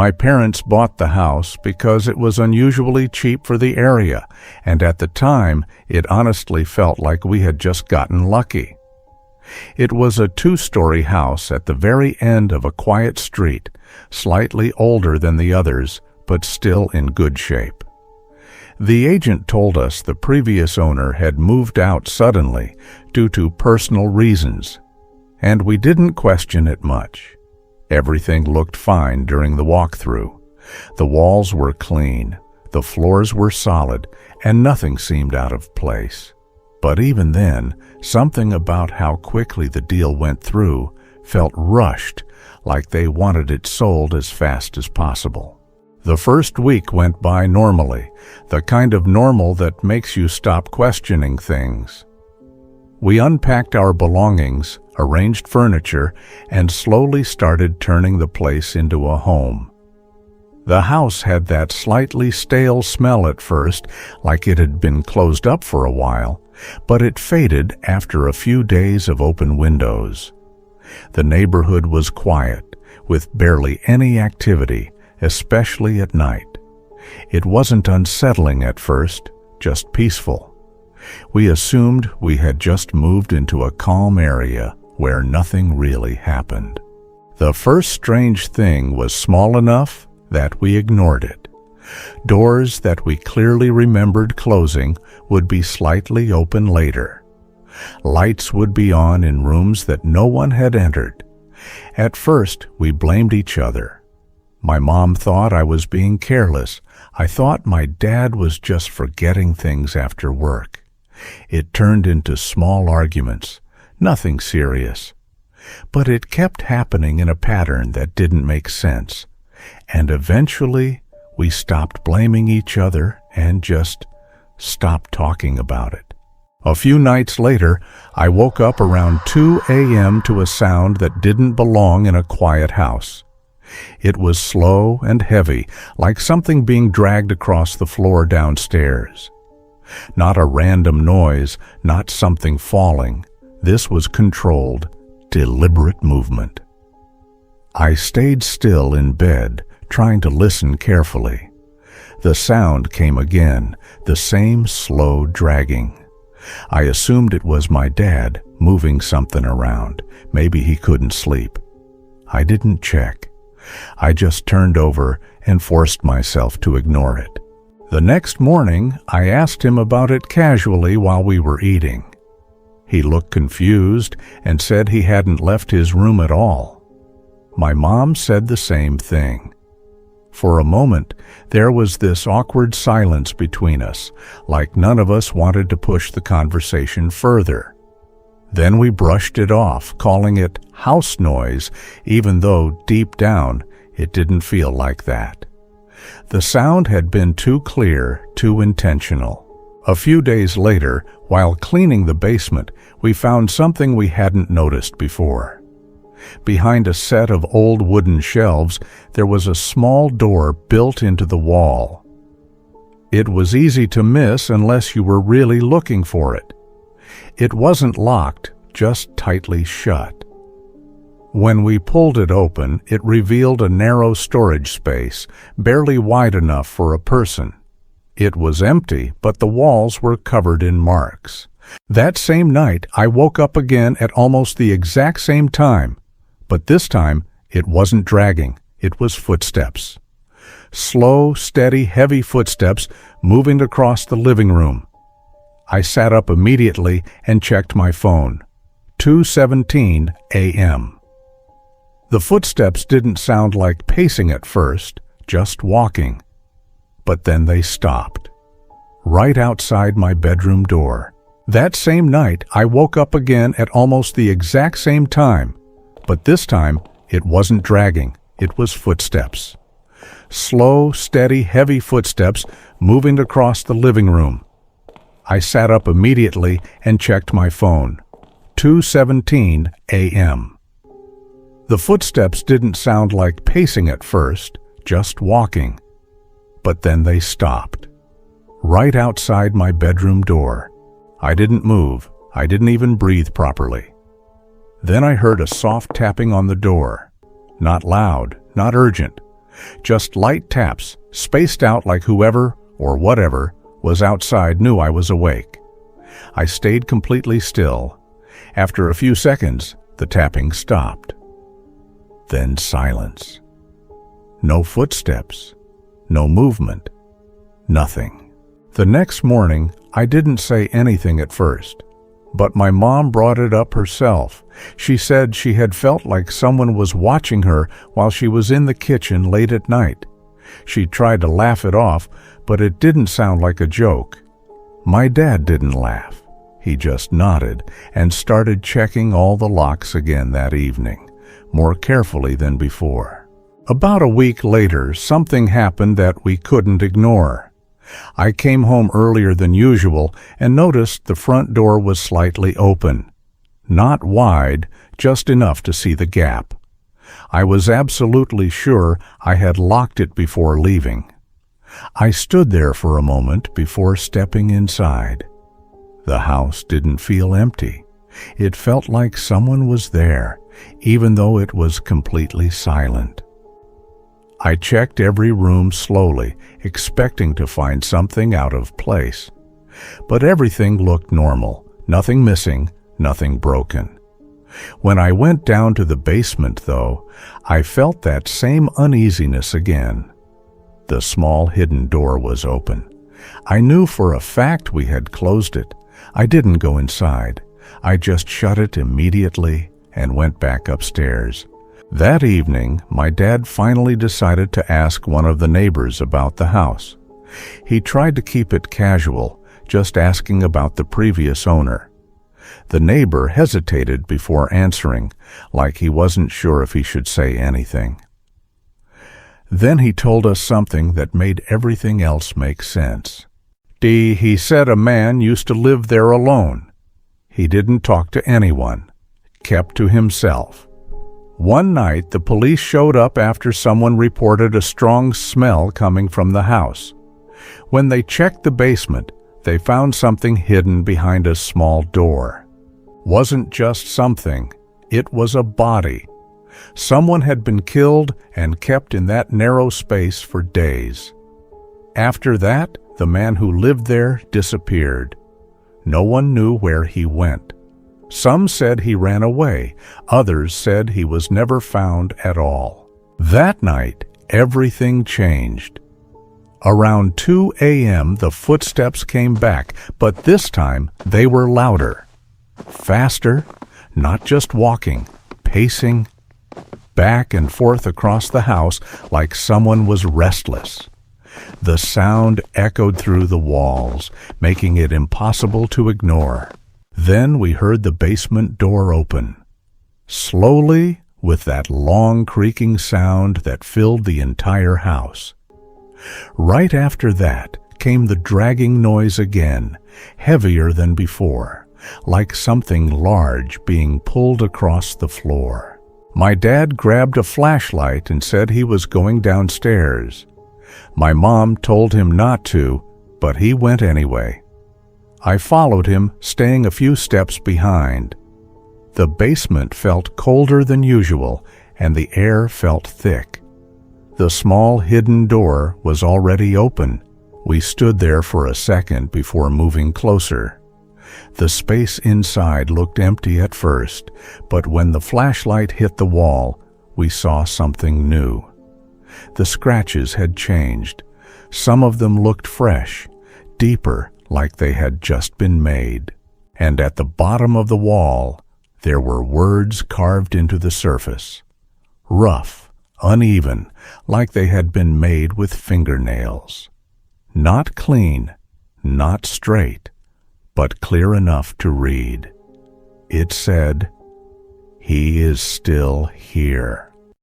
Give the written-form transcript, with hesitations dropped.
My parents bought the house because it was unusually cheap for the area, and at the time, it honestly felt like we had just gotten lucky. It was a 2-story house at the very end of a quiet street, slightly older than the others, but still in good shape. The agent told us the previous owner had moved out suddenly due to personal reasons, and we didn't question it much. Everything looked fine during the walkthrough. The walls were clean, the floors were solid, and nothing seemed out of place. But even then, something about how quickly the deal went through felt rushed, like they wanted it sold as fast as possible. The first week went by normally, the kind of normal that makes you stop questioning things. We unpacked our belongings, arranged furniture, and slowly started turning the place into a home. The house had that slightly stale smell at first, like it had been closed up for a while, but it faded after a few days of open windows. The neighborhood was quiet, with barely any activity, especially at night. It wasn't unsettling at first, just peaceful. We assumed we had just moved into a calm area where nothing really happened. The first strange thing was small enough that we ignored it. Doors that we clearly remembered closing would be slightly open later. Lights would be on in rooms that no one had entered. At first, we blamed each other. My mom thought I was being careless. I thought my dad was just forgetting things after work. It turned into small arguments, nothing serious. But it kept happening in a pattern that didn't make sense. And eventually, we stopped blaming each other and just stopped talking about it. A few nights later, I woke up around 2 a.m. to a sound that didn't belong in a quiet house. It was slow and heavy, like something being dragged across the floor downstairs. Not a random noise, not something falling. This was controlled, deliberate movement. I stayed still in bed, trying to listen carefully. The sound came again, the same slow dragging. I assumed it was my dad moving something around. Maybe he couldn't sleep. I didn't check. I just turned over and forced myself to ignore it. The next morning, I asked him about it casually while we were eating. He looked confused and said he hadn't left his room at all. My mom said the same thing. For a moment, there was this awkward silence between us, like none of us wanted to push the conversation further. Then we brushed it off, calling it house noise, even though deep down it didn't feel like that. The sound had been too clear, too intentional. A few days later, while cleaning the basement, we found something we hadn't noticed before. Behind a set of old wooden shelves, there was a small door built into the wall. It was easy to miss unless you were really looking for it. It wasn't locked, just tightly shut. When we pulled it open, it revealed a narrow storage space, barely wide enough for a person. It was empty, but the walls were covered in marks. That same night, I woke up again at almost the exact same time. But this time, it wasn't dragging, it was footsteps. Slow, steady, heavy footsteps moving across the living room. I sat up immediately and checked my phone. 2:17 a.m. The footsteps didn't sound like pacing at first, just walking. But then they stopped, right outside my bedroom door. That same night, I woke up again at almost the exact same time. But this time, it wasn't dragging, it was footsteps. Slow, steady, heavy footsteps moving across the living room. I sat up immediately and checked my phone. 2:17 a.m. The footsteps didn't sound like pacing at first, just walking. But then they stopped, right outside my bedroom door. I didn't move, I didn't even breathe properly. Then I heard a soft tapping on the door. Not loud, not urgent, Just light taps, spaced out like whoever or whatever was outside knew I was awake. I stayed completely still. After a few seconds, the tapping stopped. Then silence. No footsteps, no movement, nothing. The next morning, I didn't say anything at first, but my mom brought it up herself. She said she had felt like someone was watching her while she was in the kitchen late at night. She tried to laugh it off, but it didn't sound like a joke. My dad didn't laugh. He just nodded and started checking all the locks again that evening, more carefully than before. About a week later, something happened that we couldn't ignore. I came home earlier than usual and noticed the front door was slightly open. Not wide, just enough to see the gap. I was absolutely sure I had locked it before leaving. I stood there for a moment before stepping inside. The house didn't feel empty. It felt like someone was there, even though it was completely silent. I checked every room slowly, expecting to find something out of place. But everything looked normal, nothing missing, nothing broken. When I went down to the basement, though, I felt that same uneasiness again. The small hidden door was open. I knew for a fact we had closed it. I didn't go inside. I just shut it immediately and went back upstairs. That evening, my dad finally decided to ask one of the neighbors about the house. He tried to keep it casual, just asking about the previous owner. The neighbor hesitated before answering, like he wasn't sure if he should say anything. Then he told us something that made everything else make sense. He said a man used to live there alone. He didn't talk to anyone, kept to himself. One night, the police showed up after someone reported a strong smell coming from the house. When they checked the basement, they found something hidden behind a small door. Wasn't just something, it was a body. Someone had been killed and kept in that narrow space for days. After that, the man who lived there disappeared. No one knew where he went. Some said he ran away. Others said he was never found at all. That night, everything changed. Around 2 a.m., the footsteps came back, but this time they were louder. Faster, not just walking, pacing, back and forth across the house like someone was restless. The sound echoed through the walls, making it impossible to ignore. Then we heard the basement door open. Slowly, with that long creaking sound that filled the entire house. Right after that came the dragging noise again, heavier than before, like something large being pulled across the floor. My dad grabbed a flashlight and said he was going downstairs. My mom told him not to, but he went anyway. I followed him, staying a few steps behind. The basement felt colder than usual, and the air felt thick. The small hidden door was already open. We stood there for a second before moving closer. The space inside looked empty at first, but when the flashlight hit the wall, we saw something new. The scratches had changed. Some of them looked fresh, deeper, like they had just been made. And at the bottom of the wall, there were words carved into the surface. Rough, uneven, like they had been made with fingernails. Not clean, not straight, but clear enough to read. It said, "He is still here."